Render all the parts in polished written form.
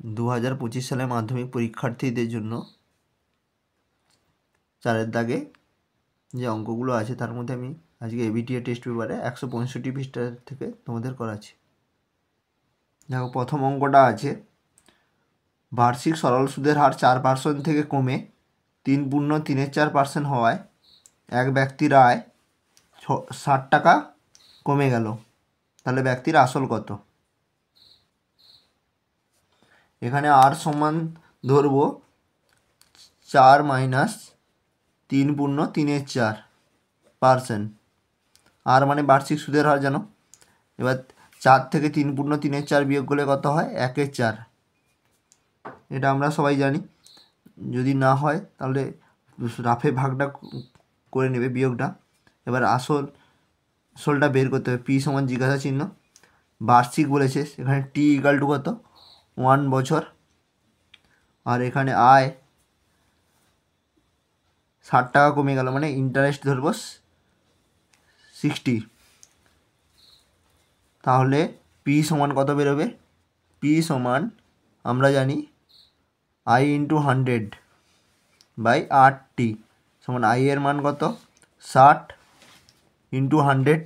2025 সালে মাধ্যমিক পরীক্ষার্থীদের জন্য 4 দাগে যে অঙ্কগুলো আছে তার মধ্যে আমি আজকে এবিটিএ টেস্ট পেপারে 165 পৃষ্ঠা থেকে তোমাদের করাচ্ছি। দেখো প্রথম অঙ্কটা আছে, বার্ষিক সরল সুদের হার 4% থেকে কমে 3.34% হওয়ায় এক ব্যক্তির আয় 60 টাকা কমে গেল, তাহলে ব্যক্তির আসল কত? এখানে আর সমান ধরবো 4 মাইনাস 3.34%। আর মানে বার্ষিক সুদের হার জানো। এবার 4 থেকে 3.34 বিয়োগ করলে কত হয়? 1/4। এটা আমরা সবাই জানি। যদি না হয় তাহলে রাফে ভাগটা করে নেবে, বিয়োগটা। এবার আসলটা বের করতে হবে। পি সমান জিজ্ঞাসা চিহ্ন, বার্ষিক বলেছে, এখানে টি ইকাল টু কত? 1 বছর। আর এখানে আয় 60 টাকা কমে গেল, মানে ইন্টারেস্ট ধরবো 60। তাহলে পি সমান কত বেরোবে? পি সমান আমরা জানি আই ইন্টু 100 বাই 8টি সমান আই এর মান কত? 60 ইন্টু 100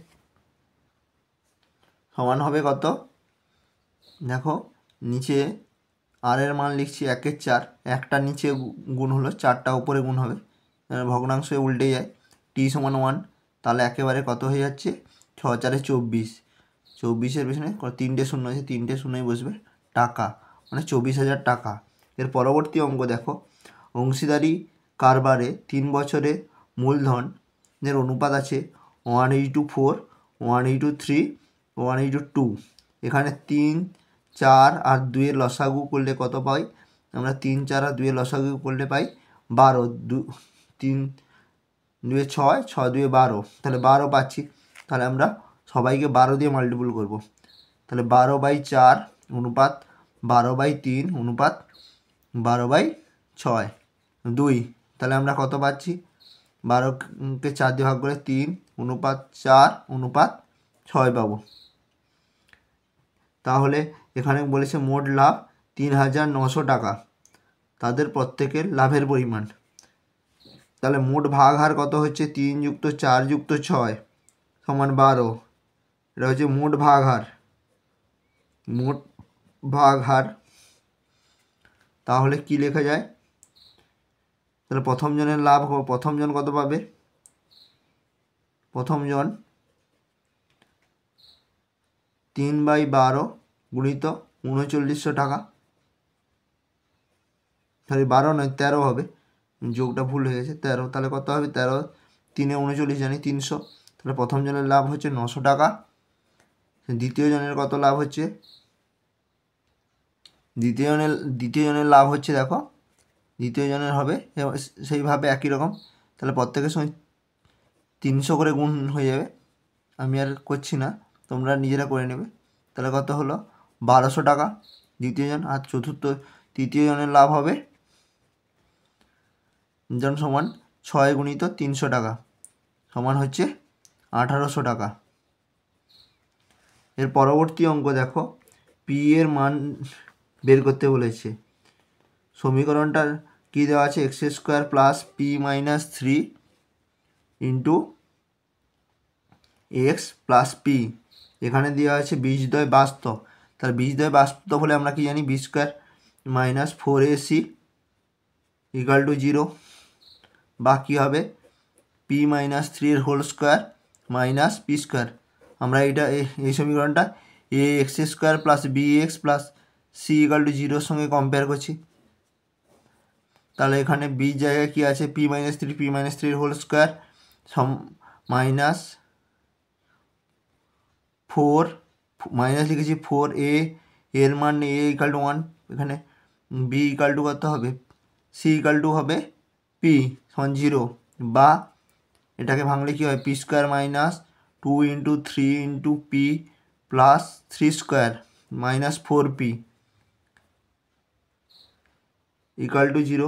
সমান হবে কত? দেখো নিচে আর এর মান লিখছি 1/4, একটা নিচে গুণ হলো, 4টা উপরে গুণ হবে, ভগ্নাংশে উল্টে যায়। টি সমান 1, তাহলে একেবারে কত হয়ে যাচ্ছে? 6 4 24। 24-এর পেছনে 3টে শূন্য আছে, 3টে শূন্যই বসবে, টাকা, মানে 24,000 টাকা। এর পরবর্তী অঙ্ক দেখো, অংশীদারি কারবারে 3 বছরে মূলধনের অনুপাত আছে 1:4, 1:3, 1:2। এখানে 3, 4 আর 2-এর লসাগু করলে কত পাই? আমরা 3, 4 আর 2-এর লসাগু করলে পাই 12। 3 2 6, 6 2 12, তাহলে 12 পাচ্ছি। তাহলে আমরা সবাইকে 12 দিয়ে মাল্টিপুল করব। তাহলে 12/4 অনুপাত 12/3 অনুপাত 12/6 2। তাহলে আমরা কত পাচ্ছি? 12কে 4 দিয়ে ভাগ করে 3 অনুপাত 4 অনুপাত 6 পাবো। তাহলে এখানে বলেছে মোট লাভ 3,900 টাকা, তাদের প্রত্যেকের লাভের পরিমাণ। তাহলে মোট ভাগ হার কত হচ্ছে? 3 যুক্ত 4 যুক্ত 6 সমান 12। এটা হচ্ছে মোট ভাগ হার। মোট ভাগ হার তাহলে কি লেখা যায়? তাহলে প্রথম জনের লাভ, প্রথম জন কত পাবে? প্রথম জন 3/12 গুণিত 3900 টাকা। সরি 12 নয় 13 হবে, যোগটা ভুল হয়ে গেছে, 13। তাহলে কত হবে? 13 3 39 জানি 300। তাহলে প্রথম জনের লাভ হচ্ছে 900 টাকা। দ্বিতীয় জনের কত লাভ হচ্ছে? দ্বিতীয় জনের লাভ হচ্ছে, দেখো দ্বিতীয় জনের হবে সেইভাবে একই রকম। তাহলে প্রত্যেকের সঙ্গে 300 করে গুণ হয়ে যাবে, আমি আর করছি না, তোমরা নিজেরা করে নেবে। তাহলে কত হলো? 1200 টাকা দ্বিতীয় জন। আর তৃতীয় জনের লাভ হবে জন সমান 6 গুণিত 300 টাকা সমান হচ্ছে 1800 টাকা। এর পরবর্তী অঙ্ক দেখো, পি এর মান বের করতে বলেছে। সমীকরণটা কি দেওয়া আছে? x² plus P minus 3 into x plus P. এখানে দেওয়া আছে বীজদ্বয় বাস্তব। তাহলে বীজদ্বয় বাস্তব হলে আমরা কি জানি? b² minus 4ac equal to 0, বা কী হবে? P minus 3 whole square minus p²। আমরা এই সমীকরণটা ax² plus bx plus C equal to 0-র সঙ্গে কম্পেয়ার করছি। তাহলে এখানে বি জায়গায় কী আছে? P minus 3 whole square minus 4 minus লিখেছি 4a, এর মান a ইকাল টু 1, এখানে b ইকাল টু কত হবে? c ইকাল টু হবে p সমান 0, বা এটাকে ভাঙলে কী হয়? p² minus 2 into 3 into P plus 3² minus 4p equal to 0,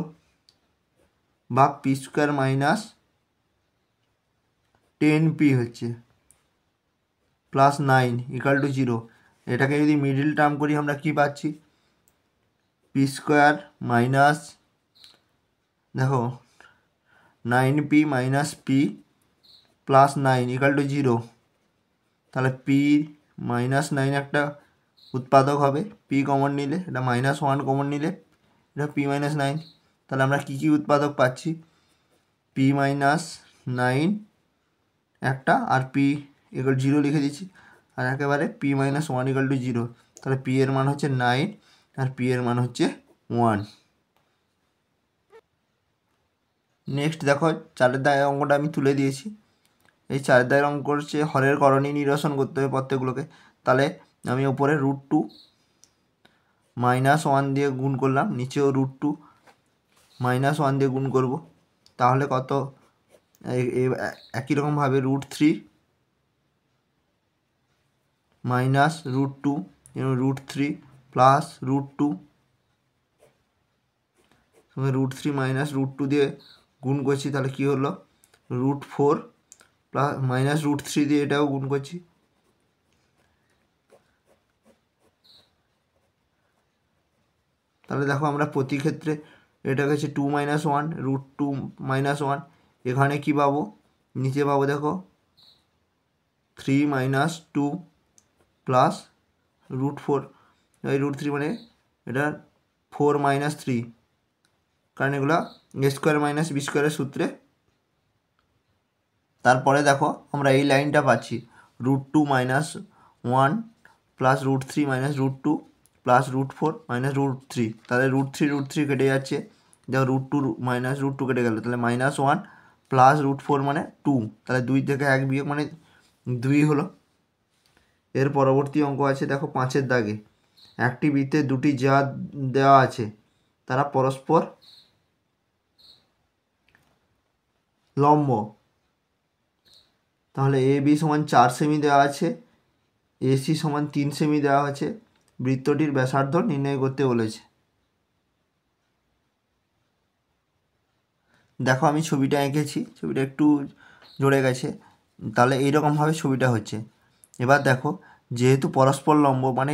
বা p² মাইনাস 10p হচ্ছে প্লাস 9 ইকাল টু 0। এটাকে যদি মিডিল টার্ম করি আমরা কি পাচ্ছি? পি স্কোয়ার মাইনাস দেখো 9p minus P plus 9 equal to 0। তাহলে পি মাইনাস 9 একটা উৎপাদক হবে, পি কমন নিলে এটা -1 কমন নিলে এটা পি মাইনাস 9। তাহলে আমরা কী কী উৎপাদক পাচ্ছি, পি মাইনাস 9 একটা আর পি ইকুয়াল 0 লিখে দিচ্ছি, আর একেবারে পি মাইনাস 1 ইকুয়াল টু 0। তাহলে পি এর মান হচ্ছে 9 আর পি এর মান হচ্ছে 1। নেক্সট দেখো 4 দাগের অঙ্কটা আমি তুলে দিয়েছি। এই 4 দাগের অঙ্ক হচ্ছে হরের করণী নিরসন করতে হবে প্রত্যেকগুলোকে। তাহলে আমি উপরে √2 -1 দিয়ে গুণ করলাম, নিচেও √2 -1 দিয়ে গুণ করব। তাহলে কত, একই রকমভাবে √3 মাইনাস √2 √3 প্লাস √2 √3 মাইনাস √2 দিয়ে গুণ করছি, তাহলে কী হলো √4 প্লাস মাইনাস √3 দিয়ে এটাও গুণ করছি। তাহলে দেখো আমরা প্রতি ক্ষেত্রে এটা হচ্ছে 2 - 1 √2 - 1, এখানে কি পাবো, নিচে পাবো দেখো 3 - 2 প্লাস √4, এই √3 মানে এটা 4 - 3, কারণ এগুলো a স্কোয়ার মাইনাস বি স্কোয়ারের সূত্রে। তারপরে দেখো আমরা এই লাইনটা পাচ্ছি √2 - 1 প্লাস √3 - √2 প্লাস √4 - √3। তাহলে √3 কেটে যাচ্ছে, দেখো √2 - √2 কেটে গেল, তাহলে -1 প্লাস √4 মানে 2, তাহলে 2 থেকে 1 বিয়োগ মানে 2 হলো। এর পরবর্তী অঙ্ক আছে দেখো 5 দাগে, একটি বৃত্তে দুটি যা দেওয়া আছে তারা পরস্পর লম্ব। তাহলে এ বি সমান 4 সেমি দেওয়া আছে, এসি সমান 3 সেমি দেওয়া আছে, বৃত্তটির ব্যাসার্ধ নির্ণয় করতে বলেছে। দেখো আমি ছবিটা এঁকেছি, ছবিটা একটু জড়ে গেছে, তাহলে এইরকমভাবে ছবিটা হচ্ছে। এবার দেখো যেহেতু পরস্পর লম্ব মানে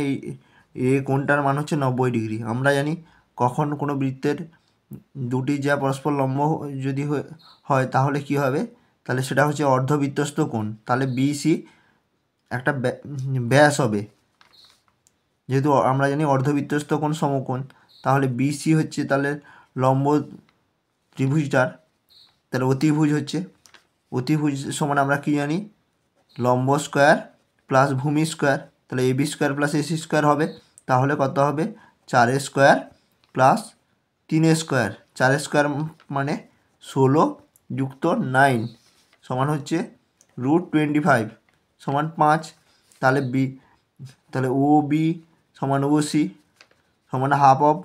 এ কোণটার মান হচ্ছে 90 ডিগ্রি। আমরা জানি কখন কোনো বৃত্তের দুটি যা পরস্পর লম্ব যদি হয় তাহলে কি হবে, তাহলে সেটা হচ্ছে অর্ধবৃত্তস্থ কোণ। তাহলে বিসি একটা ব্যাস হবে, যেহেতু আমরা জানি অর্ধবৃত্তস্থ কোণ সমকোণ, তাহলে বিসি হচ্ছে তাহলে লম্ব ত্রিভুজটার, তাহলে অতিভুজ হচ্ছে, অতিভুজ সমান আমরা কি জানি লম্ব স্কোয়ার প্লাস ভূমি স্কোয়ার, তাহলে AB square plus AC square হবে। তাহলে কত হবে 4 স্কোয়ার প্লাস 3 স্কোয়ার, 4 স্কোয়ার মানে 16 যুক্ত 9 সমান হচ্ছে √25 সমান 5। তাহলে তাহলে ও বি সমান ও সি সমান হাফ অফ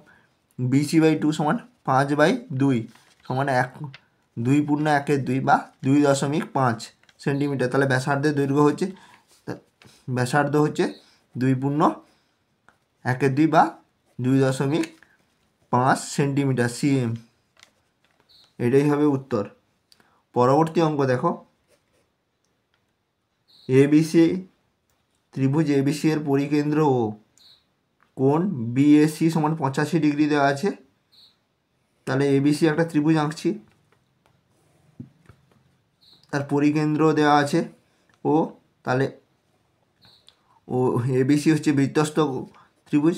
BC/2 সমান 5/2 সমান 2 পূর্ণ 1/2 বা 2.5 সেন্টিমিটার। তাহলে ব্যাসার্ধের দৈর্ঘ্য হচ্ছে, ব্যাসার্ধ হচ্ছে 2 পূর্ণ 1/2 বা 2.5 সেন্টিমিটার সিএম। এটাই হবে উত্তর। পরবর্তী অঙ্ক দেখো, এবিসি ত্রিভুজ এবিসি এর পরিকেন্দ্র ও কোণ বিএসি সমান 85 ডিগ্রি দেওয়া আছে। তাহলে এবিসি একটা ত্রিভুজ আঁকছি, তার পরিকেন্দ্র দেওয়া আছে ও, তাহলে ও এবিসি হচ্ছে বৃত্তস্থ ত্রিভুজ।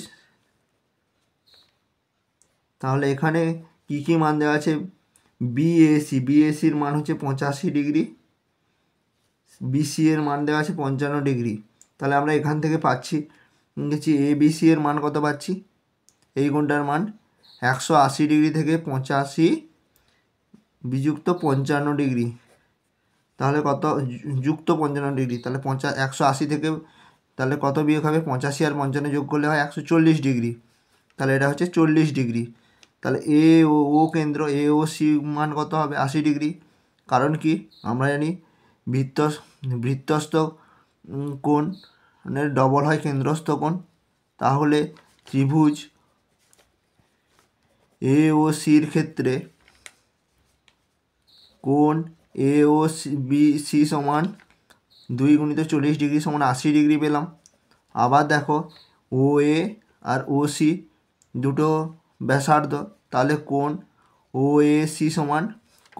তাহলে এখানে কি কি মান দেওয়া আছে, বিএসির মান হচ্ছে 85 ডিগ্রি, বিসি এর মান দেওয়া আছে 55 ডিগ্রি। তাহলে আমরা এখান থেকে পাচ্ছি দেখছি এবিসি এর মান কত পাচ্ছি, এই কোণটার মান 180 ডিগ্রি থেকে 85 বিযুক্ত 55 ডিগ্রি, তাহলে কত যুক্ত 55 ডিগ্রি, তাহলে 180 থেকে তাহলে কত বিয়োগ হবে, 85 আর 55 যোগ করলে হয় 140 ডিগ্রি, তাহলে এটা হচ্ছে 40 ডিগ্রি। তাহলে এ ও কেন্দ্র এ ও সি মান কত হবে 80 ডিগ্রি, কারণ কি আমরা জানি বৃত্তস্থ কোণের ডবল হয় কেন্দ্রস্থ কোণ। তাহলে ত্রিভুজ এ ও সির ক্ষেত্রে কোণ এ ও বি সি সমান 2 × 40 ডিগ্রি সমান 80 ডিগ্রি পেলাম। আবার দেখো ও এ আর ও সি দুটো ব্যাসার্ধ, তাহলে কোণ ও এ সি সমান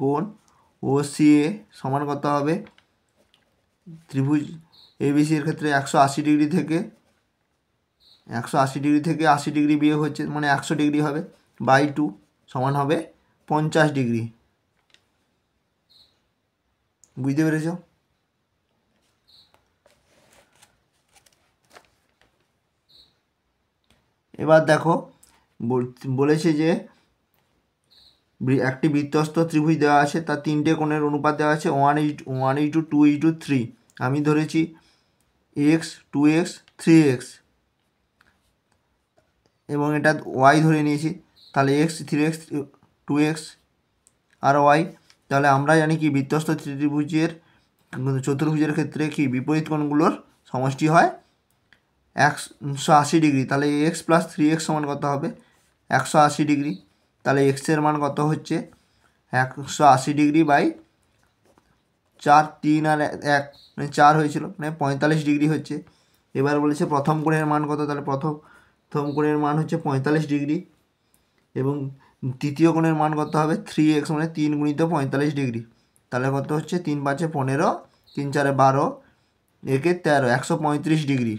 কোণ ও সি এ সমান কত হবে, ত্রিভুজ এবিসির ক্ষেত্রে 180 ডিগ্রি থেকে 80 ডিগ্রি বিয়োগ হচ্ছে মানে 100 ডিগ্রি হবে, বাই 2 সমান হবে 50 ডিগ্রি। বুঝতে পেরেছ? এবার দেখো বলেছে যে একটি বৃত্তস্থ ত্রিভুজ দেওয়া আছে, তার 3টে কোণের অনুপাত দেওয়া আছে 1:2, 2:3। আমি ধরেছি এক্স, 2x, 3x এবং এটা ওয়াই ধরে নিয়েছি, তাহলে এক্স, 3x, 2x আর ওয়াই। তাহলে আমরা জানি কি বৃত্তস্থ ত্রিভুজের চতুর্ভুজের ক্ষেত্রে কি বিপরীত কোণগুলোর সমষ্টি হয় 180 ডিগ্রি। তাহলে এক্স প্লাস 3x সমান কত হবে, 180 ডিগ্রি। তাহলে এক্সের মান কত হচ্ছে 180 ডিগ্রি বাই 4, 3 আর 1 মানে 4 হয়েছিল, মানে 45 ডিগ্রি হচ্ছে। এবার বলেছে প্রথম কোণের মান কত, তাহলে প্রথম কোণের মান হচ্ছে 45 ডিগ্রি এবং তৃতীয় কোণের মান কত হবে 3x মানে 3 গুণিত 45 ডিগ্রি। তাহলে কত হচ্ছে 3 5 15, 3 4 12, 1 13, 135 ডিগ্রি।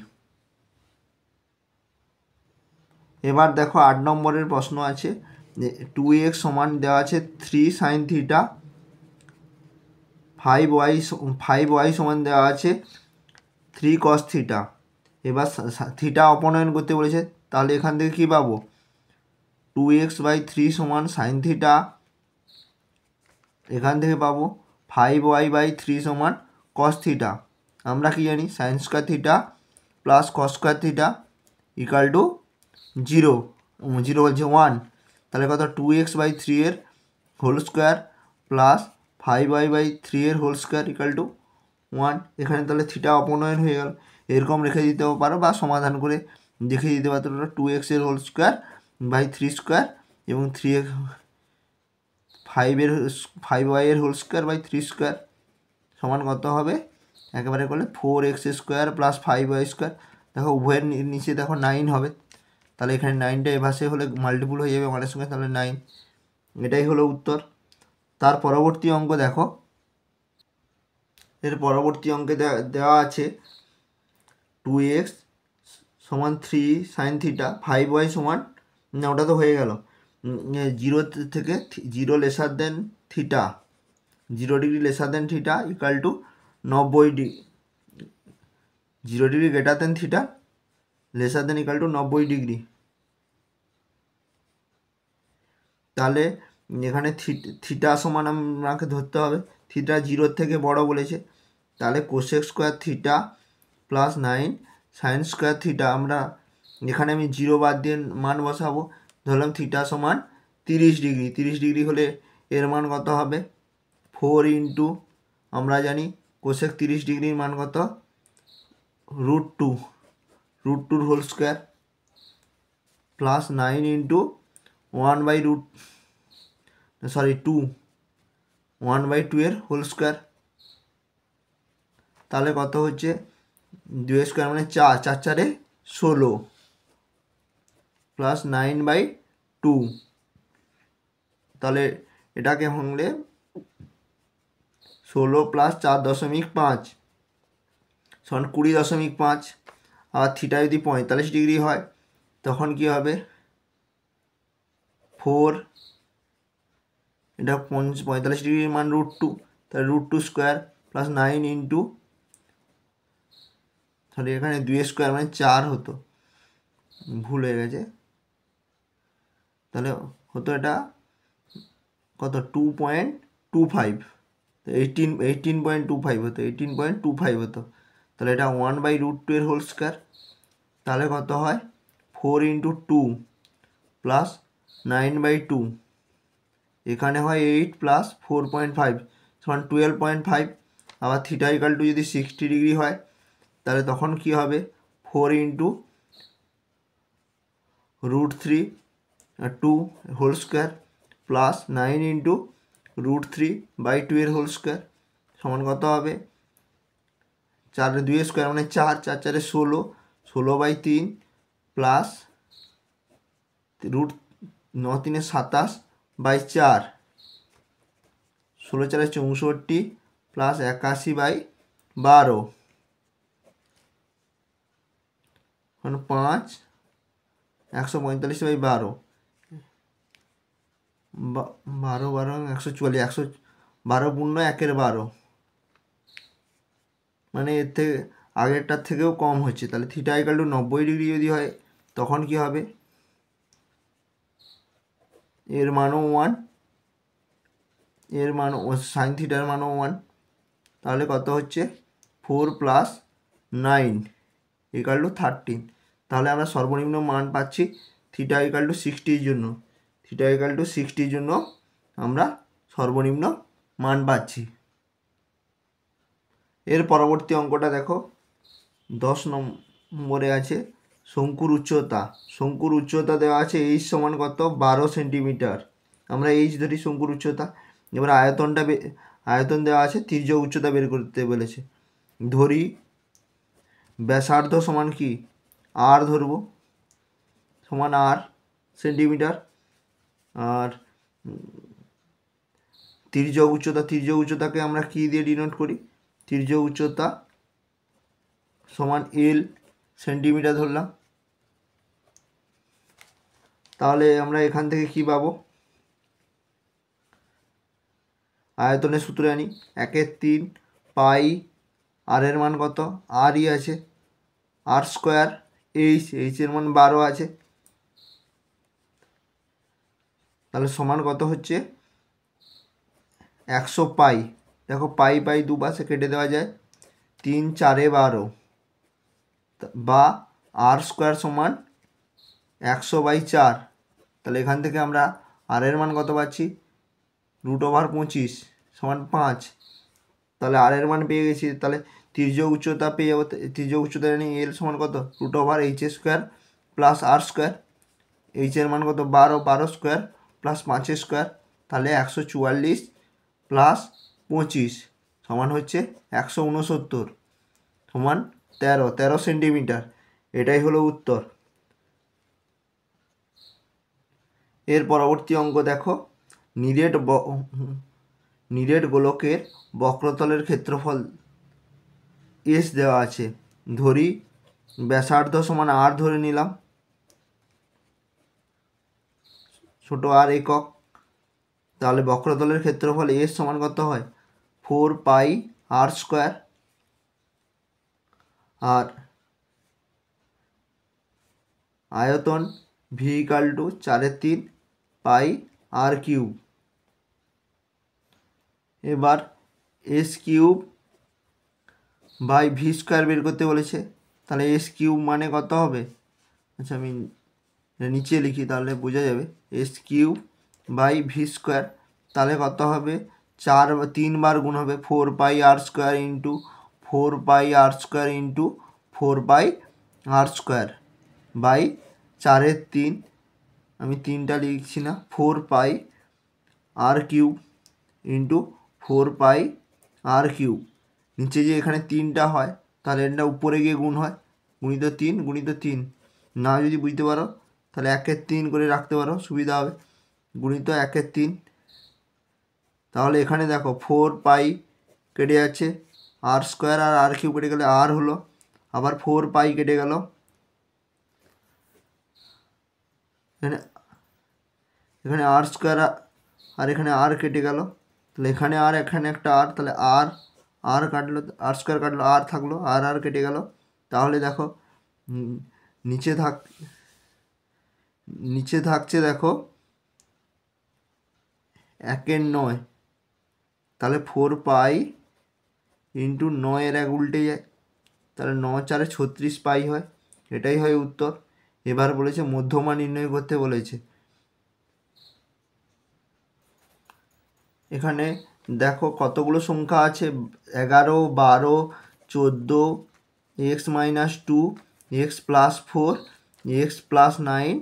এবার দেখো 8 নম্বরের প্রশ্ন আছে, 2x সমান দেওয়া আছে 3 sin থিটা, 5y সমান দেওয়া আছে 3 cos থিটা। এবার থিটা অপনয়ন করতে বলেছে, তাহলে এখান থেকে কী পাবো 2x/3 সমান সাইন থিটা, এখান থেকে পাবো 5y/3 সমান cos থিটা। আমরা কি জানি sine square theta plus cos square theta equal to 0 বলছে 1। তাহলে কত 2x/3 এর হোল স্কোয়ার প্লাস 5y/3 এর হোল স্কোয়ার ইকাল টু 1। এখানে তাহলে থিটা অপনয়ন হয়ে গেল, এরকম রেখে দিতেও পারো বা সমাধান করে দেখে দিতে পারো। 2x এর হোল স্কোয়ার বাই 3 স্কোয়ার এবং 3x 5y এর হোল স্কোয়ার বাই 3 স্কোয়ার সমান কত হবে, একেবারে করলে 4x square plus 5y square. দেখো উভয়ের নিচে দেখো 9 হবে, তাহলে এখানে 9টা এভাসে হলে মাল্টিপুল হয়ে যাবে 1-এর সঙ্গে, তাহলে 9। এটাই হলো উত্তর। তার পরবর্তী অঙ্ক দেখো, এর পরবর্তী অঙ্কে দেওয়া আছে 2x সমান 3 সাইন থিটা, 5y সমান, না ওটা তো হয়ে গেল, 0 থেকে 0 laser then theta, 0 degree laser then theta equal to 90 degree, 0 degree greater than theta laser then equal to 90 degree. তাহলে এখানে থিটা সমান আমাকে ধরতে হবে, থিটা 0 থেকে বড় বলেছে, তাহলে cosec square theta plus 9 sine square theta. আমরা এখানে আমি 0 বাদ দিয়ে মান বসাবো, ধরলাম থিটা সমান 30 ডিগ্রি। 30 ডিগ্রি হলে এর মান কত হবে 4 ইন্টু, আমরা জানি কোসেক 30 ডিগ্রির মান কত √2 হোল স্কোয়ার প্লাস 9 ইন্টু 1/2 এর হোল স্কোয়ার। তাহলে কত হচ্ছে 2 স্কোয়ার মানে 4, 4 4 16 প্লাস 9/2। তাহলে এটাকে ভাঙলে 16 প্লাস 4.5 সমান 20.5। আর থিটা যদি 45 ডিগ্রি হয় তখন কি হবে 4, এটা 45 ডিগ্রির মান √2, তাহলে √2 স্কোয়ার প্লাস 9 ইন্টু, তাহলে এখানে 2 স্কোয়ার মানে 4 হতো, ভুল হয়ে গেছে, তাহলে হতো এটা কত 2.25, 18.25 হতো, 18.25 হতো। তাহলে এটা 1/√2 এর হোল স্কোয়ার, তাহলে কত হয় 4 ইন্টু 2 প্লাস 9/2, এখানে হয় 8 প্লাস 4.5 সমান 12.5। আবার থিটা ইকাল টু যদি 60 ডিগ্রি হয় তাহলে তখন কি হবে 4 into √3 2 whole square plus 9 into √3/2 এর হোল স্কোয়ার সমান কত হবে 4 2 স্কোয়ার মানে 4, 4 4 16, 16/3 প্লাস 9×3 27/4, 16×4 64 প্লাস 81/12, 5 145/12, 12 12 144, 112 মানে এর থেকে আগেরটার থেকেও কম হচ্ছে। তাহলে থিটা ইকাল টু 90° যদি হয় তখন কি হবে? এর মানও 1, এর মানও সাইন থিটার মানও 1। তাহলে কত হচ্ছে? 4 + 9 = 13। তাহলে আমরা সর্বনিম্ন মান পাচ্ছি থিটা ইকাল টু 60 জন্য। থিটা ইকাল টু 60 জন্য আমরা সর্বনিম্ন মান পাচ্ছি। এর পরবর্তী অঙ্কটা দেখো, 10 নম্বরে আছে শঙ্কুর উচ্চতা। শঙ্কুর উচ্চতা দেওয়া আছে এইচ সমান কত? 12 সেন্টিমিটার। আমরা এইচ ধরি শঙ্কুর উচ্চতা। এবার আয়তন দেওয়া আছে, তির্যক উচ্চতা বের করতে বলেছে। ধরি ব্যাসার্ধ সমান কি? আর ধরব, সমান আর সেন্টিমিটার। আর তির্যক উচ্চতাকে আমরা কি দিয়ে ডিনোট করি? তির্যক উচ্চতা সমান এল সেন্টিমিটার ধরলাম। তাহলে আমরা এখান থেকে কি পাবো? আয়তনের সূত্রে আনি, 1/3 পাই, আর এর মান কত? আরই আছে, r², এইচ এর মান 12 আছে। তাহলে সমান কত হচ্ছে? 100 পাই। দেখো পাই দুপাশে কেটে দেওয়া যায়, 3 4 12, বা r² সমান 100/4। তাহলে এখান থেকে আমরা আর এর মান কত পাচ্ছি? √25 সমান 5। তাহলে আর এর মান পেয়ে গেছি। তাহলে তির্যক উচ্চতা পেয়ে যাবো। তির্যক উচ্চতা জানি এল সমান কত? √h² plus r²। এইচ এর মান কত? 12² প্লাস 5² তাহলে 144 প্লাস 25 সমান হচ্ছে 169 সমান 13 সেন্টিমিটার। এটাই হলো উত্তর। এর পরবর্তী অঙ্ক দেখো, নিরেট গোলকের বক্রতলের ক্ষেত্রফল এস দেওয়া আছে। ধরি ব্যাসার্ধ সমান আর ধরে নিলাম, ছোট আর একক। তাহলে বক্রতলের ক্ষেত্রফল এস সমান কত হয়? 4 পাই r²। আর আয়তন V equal to 4/3 pi r³। এবার s³ বাই v² বের করতে বলেছে। তাহলে s³ মানে কত হবে? আচ্ছা আমি নিচে লিখি তাহলে বোঝা যাবে। s³ বাই v², তাহলে কত হবে? 3 বার গুণ হবে, 4 pi r² into 4 pi r² into 4 pi r² by 4/3, আমি 3টা লিখছি না, 4 পাই r³ ইন্টু 4 পাই r³। নিচে যে এখানে 3টা হয় তাহলে এটা উপরে গিয়ে গুণ হয়, গুণিত 3 গুণিত 3। না যদি বুঝতে পারো তাহলে 1/3 করে রাখতে পারো, সুবিধা হবে, গুণিত 1/3। তাহলে এখানে দেখো 4 পাই কেটে যাচ্ছে, r² আর r³ কেটে গেলে আর হলো, আবার 4 পাই কেটে গেল, এখানে r² আর এখানে আর কেটে গেল। তাহলে এখানে আর এখানে একটা আর, তাহলে আর কাটলো, r² কাটলো, আর থাকলো, আর কেটে গেল। তাহলে দেখো নিচে থাকছে দেখো 1/9। তাহলে 4 পাই ইন্টু 9 উল্টে যায়, তাহলে 9 4 36 পাই হয়। এটাই হয় উত্তর। এবার বলেছে মধ্যমা নির্ণয় করতে বলেছে। এখানে দেখো কতগুলো সংখ্যা আছে, 11 12 14 x-2 x+4 x+9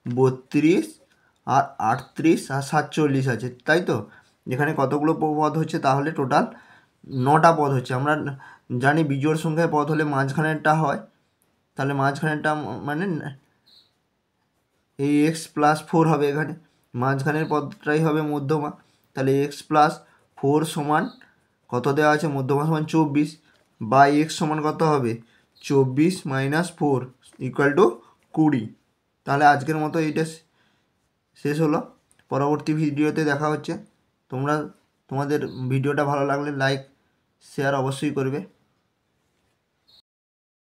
32 আর 38 আর 47 আছে, তাই তো? এখানে কতগুলো পদ হচ্ছে? তাহলে টোটাল 9টা পদ হচ্ছে। আমরা জানি বিজোড় সংখ্যায় পদ হলে মাঝখানেরটা হয়, তাহলে মাঝখানেরটা মানে এই এক্স প্লাস ফোর হবে এখানে, মাঝখানের পদটাই হবে মধ্যমা। তাহলে এক্স প্লাস ফোর সমান কত দেওয়া আছে, মধ্যমা সমান 24, বা এক্স সমান কত হবে 24 মাইনাস ফোর ইকুয়াল টু 20। তাহলে আজকের মতো এইটা শেষ হলো। পরবর্তী ভিডিওতে দেখা হচ্ছে। তোমাদের ভিডিওটা ভালো লাগলে লাইক শেয়ার অবশ্যই করবে।